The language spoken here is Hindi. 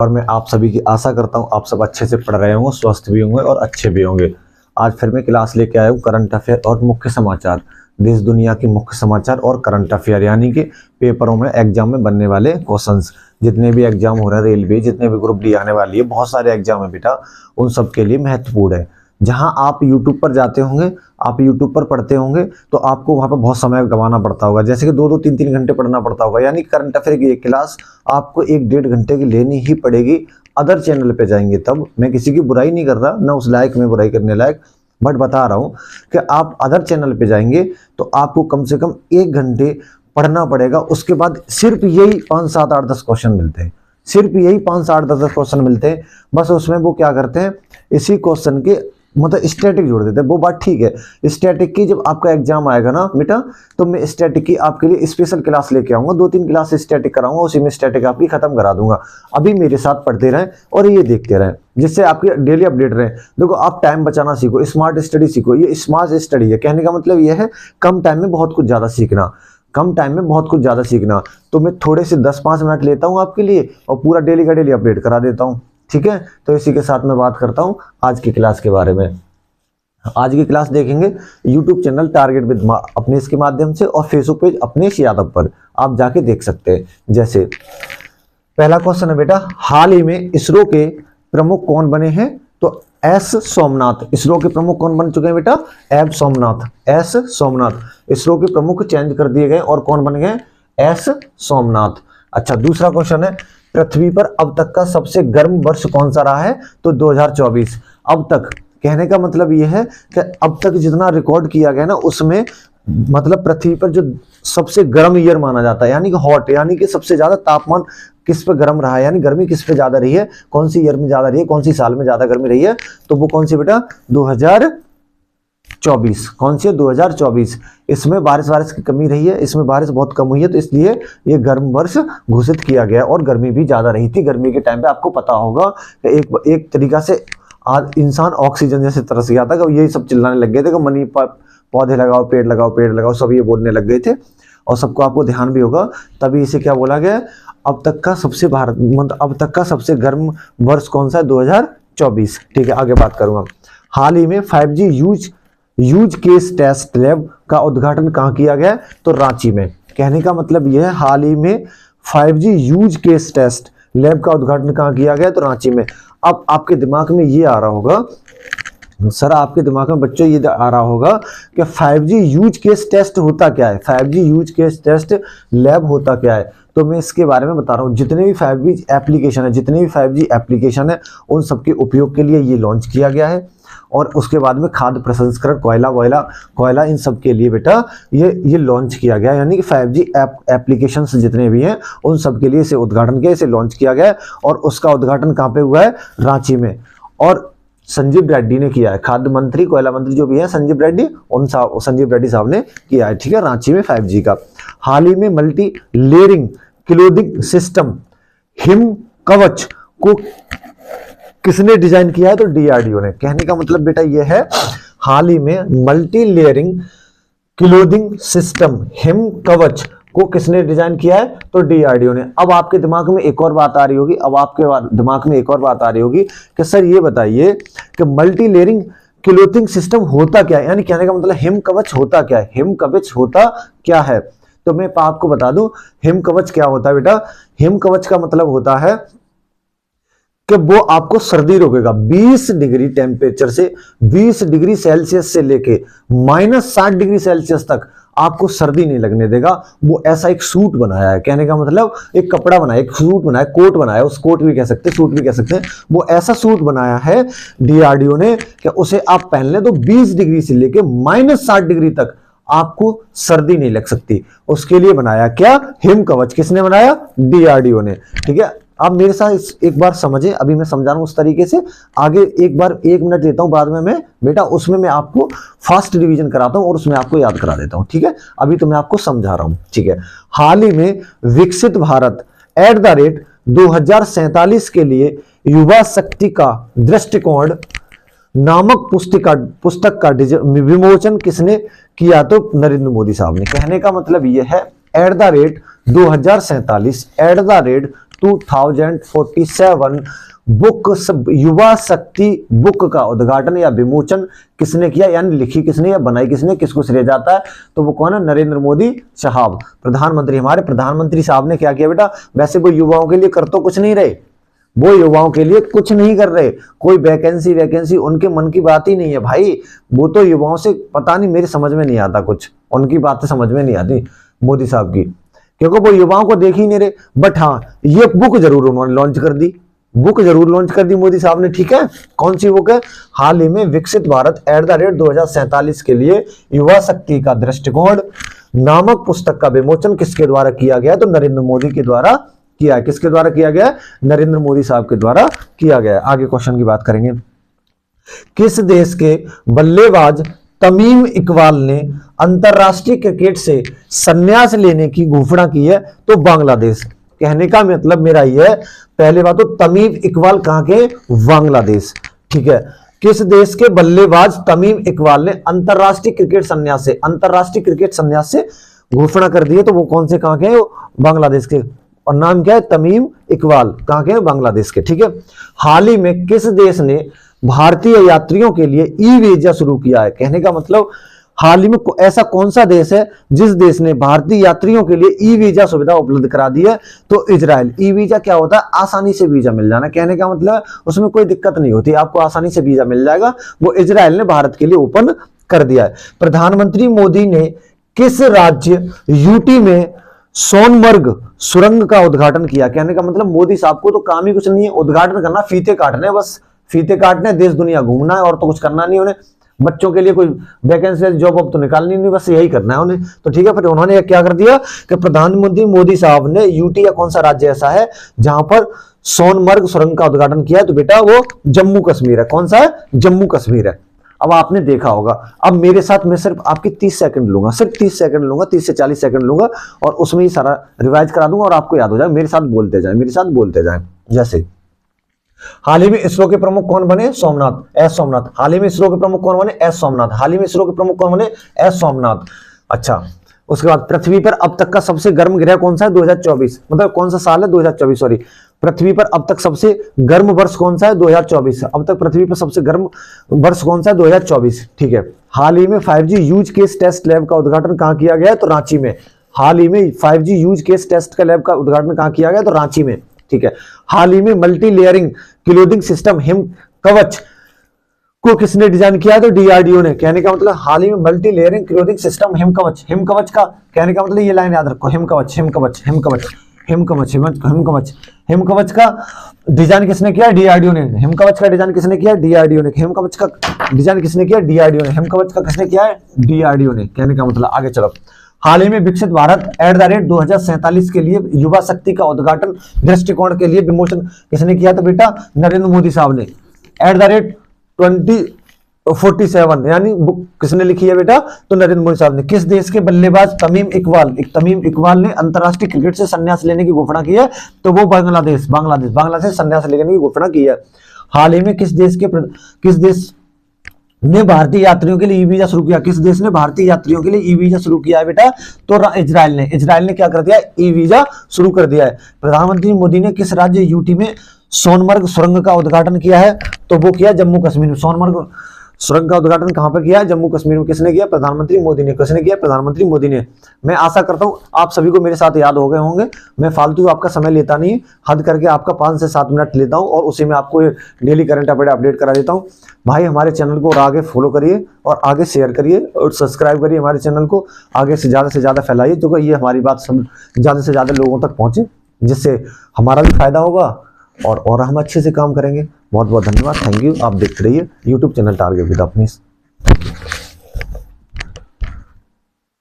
और मैं आप सभी की आशा करता हूँ आप सब अच्छे से पढ़ रहे होंगे, स्वस्थ भी होंगे और अच्छे भी होंगे। आज फिर मैं क्लास लेके आया हूँ करंट अफेयर और मुख्य समाचार, देश दुनिया के मुख्य समाचार और करंट अफेयर, यानी कि पेपरों में एग्जाम में बनने वाले क्वेश्चंस। जितने भी एग्जाम हो रहे हैं, रेलवे जितने भी ग्रुप डी आने वाली है, बहुत सारे एग्जाम है बेटा, उन सब के लिए महत्वपूर्ण है। जहां आप यूट्यूब पर जाते होंगे, आप यूट्यूब पर पढ़ते होंगे, तो आपको वहां पर बहुत समय गंवाना पड़ता होगा, जैसे कि 2-2 3-3 घंटे पढ़ना पड़ता होगा। यानी करंट अफेयर की एक क्लास आपको 1-1.5 घंटे की लेनी ही पड़ेगी। अदर चैनल पे जाएंगे तब, मैं किसी की बुराई नहीं कर रहा, ना उस लायक में बुराई करने लायक, बट बता रहा हूँ कि आप अदर चैनल पे जाएंगे तो आपको कम से कम 1 घंटे पढ़ना पड़ेगा। उसके बाद सिर्फ यही 5, 7, 8, 10 क्वेश्चन मिलते हैं, सिर्फ यही 5, 7, 10 क्वेश्चन मिलते हैं। बस उसमें वो क्या करते हैं, इसी क्वेश्चन के मतलब स्टैटिक जोड़ देते हैं। वो बात ठीक है, स्टैटिक की जब आपका एग्जाम आएगा ना बेटा, तो मैं स्टैटिक की आपके लिए स्पेशल क्लास लेके आऊंगा, 2-3 क्लास स्टैटिक कराऊंगा, उसी में स्टैटिक आपकी खत्म करा दूंगा। अभी मेरे साथ पढ़ते रहें और ये देखते रहें, जिससे आपकी डेली अपडेट रहे। देखो, आप टाइम बचाना सीखो, स्मार्ट स्टडी सीखो। ये स्मार्ट स्टडी है, कहने का मतलब ये है कम टाइम में बहुत कुछ ज्यादा सीखना, कम टाइम में बहुत कुछ ज्यादा सीखना। तो मैं थोड़े से 10-5 मिनट लेता हूँ आपके लिए और पूरा डेली का डेली अपडेट करा देता हूँ, ठीक है। तो इसी के साथ मैं बात करता हूँ आज की क्लास के बारे में। आज की क्लास देखेंगे YouTube चैनल टारगेट विद अपने इसके माध्यम से और फेसबुक पेज अपनेश यादव पर आप जाके देख सकते हैं। जैसे पहला क्वेश्चन है बेटा, हाल ही में इसरो के प्रमुख कौन बने हैं? तो एस सोमनाथ। इसरो के प्रमुख कौन बन चुके हैं बेटा? एब सोमनाथ, एस सोमनाथ। इसरो के प्रमुख चेंज कर दिए गए और कौन बन गए? एस सोमनाथ। अच्छा, दूसरा क्वेश्चन है, पृथ्वी पर अब तक का सबसे गर्म वर्ष कौन सा रहा है? तो 2024। अब तक कहने का मतलब यह है कि अब तक जितना रिकॉर्ड किया गया ना, उसमें मतलब पृथ्वी पर जो सबसे गर्म ईयर माना जाता है, यानी कि हॉट, यानी कि सबसे ज्यादा तापमान किस पे गर्म रहा है, यानी गर्मी किस पे ज्यादा रही है, कौन सी ईयर में ज्यादा रही है, कौन सी साल में ज्यादा गर्मी रही है? तो वो कौन सी बेटा? 2024। कौन सी है? 2024। इसमें बारिश की कमी रही है, इसमें बारिश बहुत कम हुई है, तो इसलिए ये गर्म वर्ष घोषित किया गया और गर्मी भी ज्यादा रही थी। गर्मी के टाइम पे आपको पता होगा कि एक तरीका से आज इंसान ऑक्सीजन जैसे तरस गया था कि यही सब चिल्लाने लग गए थे कि मनी पौधे लगाओ, पेड़ लगाओ, पेड़ लगाओ, सब ये बोलने लग गए थे। और सबको आपको ध्यान भी होगा, तभी इसे क्या बोला गया, अब तक का सबसे गर्म वर्ष कौन सा है? 2024। ठीक है, आगे बात करूंगा। हाल ही में 5G use case test lab का उद्घाटन कहाँ किया गया? तो रांची में। कहने का मतलब यह है, हाल ही में 5G use case test lab का उद्घाटन कहाँ किया गया? तो रांची में। अब आपके दिमाग में ये आ रहा होगा सर, आपके दिमाग में बच्चों ये आ रहा होगा कि 5G यूज केस टेस्ट होता क्या है, 5G use case test lab होता क्या है? तो मैं इसके बारे में बता रहा हूँ। जितने भी 5G एप्लीकेशन है, उन सबके उपयोग के लिए ये लॉन्च किया गया है। और उसके बाद में खाद्य प्रसंस्करण, कोयला इन सब के लिए बेटा ये लॉन्च किया गया है। यानी कि 5G एप्लीकेशंस जितने भी हैं, उन सब के लिए इसे उद्घाटन किया, इसे लॉन्च किया गया है। और उसका उद्घाटन कहाँ पे हुआ है? रांची में। और संजीव रेड्डी ने किया है, खाद्य मंत्री, कोयला मंत्री जो भी है संजीव रेड्डी साहब ने किया है, ठीक है, रांची में 5G का। हाल ही में multi layering clothing system him कवच को किसने डिजाइन किया है? तो DRDO ने। कहने का मतलब बेटा यह है, हाल ही में multi layering clothing system him कवच को किसने डिजाइन किया है? तो DRDO ने। अब आपके दिमाग में एक और बात आ रही होगी, कि सर ये बताइए कि मल्टी लेयरिंग क्लोथिंग सिस्टम होता क्या है, यानी कहने का मतलब हिम कवच होता क्या है? हिम कवच होता क्या है? तो मैं आपको बता दूं हिम कवच क्या होता है बेटा। हिम कवच का मतलब होता है कि वो आपको सर्दी रोकेगा। 20 डिग्री टेम्परेचर से 20 डिग्री सेल्सियस से लेके -60 डिग्री सेल्सियस तक आपको सर्दी नहीं लगने देगा। वो ऐसा एक सूट बनाया है, कहने का मतलब एक कपड़ा बनाया, एक सूट बनाया, कोट बनाया, उस कोट भी कह सकते हैं, सूट भी कह सकते हैं। वो ऐसा सूट बनाया है DRDO ने कि उसे आप पहन ले तो 20 डिग्री से लेके -60 डिग्री तक आपको सर्दी नहीं लग सकती। उसके लिए बनाया क्या? हिम कवच। किसने बनाया? DRDO ने। ठीक है, आप मेरे साथ एक बार समझे, अभी मैं समझा रहा हूं उस तरीके से। आगे एक बार 1 मिनट लेता हूं, बाद में मैं बेटा उसमें मैं आपको फास्ट रिवीजन कराता हूं और उसमें आपको याद करा देता हूं, ठीक है। अभी तो मैं आपको समझा रहा हूं, ठीक है। हाल ही में विकसित भारत @2047 के लिए युवा शक्ति का दृष्टिकोण नामक पुस्तक का विमोचन किसने किया? तो नरेंद्र मोदी साहब ने। कहने का मतलब यह है @2047 2047 बुक युवा शक्ति बुक का उद्घाटन या विमोचन किसने किया, यानी लिखी किसने या बनाई किसने, किसको श्रेय जाता है, तो वो कौन है, नरेंद्र मोदी साहब, प्रधानमंत्री। हमारे प्रधानमंत्री साहब ने क्या किया बेटा, वैसे वो युवाओं के लिए कर तो कुछ नहीं रहे, वो युवाओं के लिए कुछ नहीं कर रहे, कोई वैकेंसी उनके मन की बात ही नहीं है भाई। वो तो युवाओं से पता नहीं, मेरे समझ में नहीं आता कुछ, उनकी बातें समझ में नहीं आती मोदी साहब की, क्योंकि वो युवाओं को देख ही नहीं रहे। बट हाँ, ये बुक जरूर उन्होंने लॉन्च कर दी, बुक जरूर लॉन्च कर दी मोदी साहब ने, ठीक है। कौन सी बुक है, हाल ही में विकसित भारत @2047 के लिए युवा शक्ति का दृष्टिकोण नामक पुस्तक का विमोचन किसके द्वारा किया गया, तो नरेंद्र मोदी के द्वारा किया है। किसके द्वारा किया गया, नरेंद्र मोदी साहब के द्वारा किया गया। आगे क्वेश्चन की बात करेंगे। किस देश के बल्लेबाज तमीम इकबाल ने अंतरराष्ट्रीय क्रिकेट से संन्यास लेने की घोषणा की है, तो बांग्लादेश। कहने का मतलब मेरा ये है, पहले बात तो तमीम इकबाल कहां के, बांग्लादेश, ठीक है। किस देश के बल्लेबाज तमीम इकबाल ने अंतरराष्ट्रीय क्रिकेट संन्यास से घोषणा कर दी है, तो वो कौन से कहां के, बांग्लादेश के, और नाम क्या है, तमीम इकबाल, कहां के, बांग्लादेश के, ठीक है। हाल ही में किस देश ने भारतीय यात्रियों के लिए ई वीजा शुरू किया है, कहने का मतलब हाल ही में ऐसा कौन सा देश है जिस देश ने भारतीय यात्रियों के लिए ई वीजा सुविधा उपलब्ध करा दी है, तो इजराइल। ई वीजा क्या होता है, आसानी से वीजा मिल जाना, कहने का मतलब उसमें कोई दिक्कत नहीं होती, आपको आसानी से वीजा मिल जाएगा, वो इजराइल ने भारत के लिए ओपन कर दिया है। प्रधानमंत्री मोदी ने किस राज्य यूटी में सोनमर्ग सुरंग का उद्घाटन किया, कहने का मतलब मोदी साहब को तो काम ही कुछ नहीं है, उद्घाटन करना, फीते काटने, बस फीते काटने, देश दुनिया घूमना है, और तो कुछ करना नहीं उन्हें। बच्चों के लिए कोई वैकेंसी जॉब अब तो निकालनी नहीं, बस यही करना है उन्हें, तो ठीक है। फिर उन्होंने क्या कर दिया कि प्रधानमंत्री मोदी साहब ने यूटी या कौन सा राज्य ऐसा है जहां पर सोनमर्ग सुरंग का उद्घाटन किया है, तो बेटा वो जम्मू कश्मीर है। कौन सा है, जम्मू कश्मीर है। अब आपने देखा होगा, अब मेरे साथ मैं सिर्फ आपकी 30 सेकंड लूंगा, सिर्फ 30 सेकंड लूंगा, 30 से 40 सेकंड लूंगा, और उसमें ही सारा रिवाइज करा दूंगा और आपको याद हो जाए। मेरे साथ बोलते जाए। जैसे हाल ही में इसरो के प्रमुख कौन बने, एस सोमनाथ। हाल ही में इसरो के प्रमुख कौन बने, एस सोमनाथ। हाल ही में इसरो के प्रमुख कौन बने, एस सोमनाथ। अच्छा, उसके बाद पृथ्वी पर अब तक का सबसे गर्म ग्रह कौन सा है, 2024, मतलब कौन सा साल है, 2024, सॉरी। पृथ्वी पर अब तक सबसे गर्म वर्ष कौन सा है, 2024। अब तक पृथ्वी पर सबसे गर्म वर्ष कौन सा है, 2024, ठीक है। हाल ही में 5G use case test lab का उद्घाटन कहां किया गया है, तो रांची में। हाल ही में 5G यूज केस टेस्ट का लैब का उद्घाटन कहां किया गया, तो रांची में, ठीक है। हाल ही में multi layering clothing system him कवच को किसने डिजाइन किया है, तो डीआरडीओ ने। कहने का मतलब हाल ही में multi layering clothing system him कवच का, कहने का मतलब ये लाइन याद रखो, हिम कवच का डिजाइन किसने किया, डीआरडीओ ने। हिम कवच का डिजाइन किसने किया, डीआरडीओ ने। हिम कवच का डिजाइन किसने किया, डीआरडीओ ने। हिम कवच का किसने किया है, डीआरडीओ ने। कहने का मतलब, आगे चलो। हाल ही में विकसित भारत @2047 के लिए युवा शक्ति का उद्घाटन दृष्टिकोण के लिए विमोचन किसने किया, तो बेटा नरेंद्र मोदी साहब ने। @2047 यानी बुक किसने लिखी है बेटा, तो नरेंद्र मोदी साहब ने। किस देश के बल्लेबाज तमीम इकबाल ने अंतरराष्ट्रीय क्रिकेट से संन्यास लेने की घोषणा की है, तो वो बांग्लादेश संन्यास लेने की घोषणा की है। हाल ही में किस देश ने भारतीय यात्रियों के लिए ई वीजा शुरू किया, किस देश ने भारतीय यात्रियों के लिए ई वीजा शुरू किया है बेटा, तो इजराइल ने क्या कर दिया, ई वीजा शुरू कर दिया है। प्रधानमंत्री मोदी ने किस राज्य यूटी में सोनमर्ग सुरंग का उद्घाटन किया है, तो वो किया जम्मू कश्मीर में। सोनमर्ग सुरंग का उद्घाटन कहां पर किया है, जम्मू कश्मीर में। किसने किया, प्रधानमंत्री मोदी ने। किसने किया, प्रधानमंत्री मोदी ने। मैं आशा करता हूं आप सभी को मेरे साथ याद हो गए होंगे। मैं फालतू आपका समय लेता नहीं, हद करके आपका 5 से 7 मिनट लेता हूं और उसी में आपको डेली करंट अफेयर अपडेट करा देता हूं। भाई हमारे चैनल को और आगे फॉलो करिए और आगे शेयर करिए और सब्सक्राइब करिए हमारे चैनल को, आगे से ज़्यादा फैलाइए, तो ये हमारी बात ज़्यादा से ज़्यादा लोगों तक पहुँचे, जिससे हमारा भी फायदा होगा और हम अच्छे से काम करेंगे। बहुत बहुत धन्यवाद, थैंक यू। आप देखते रहिए यूट्यूब चैनल टारगेट विद अपनी।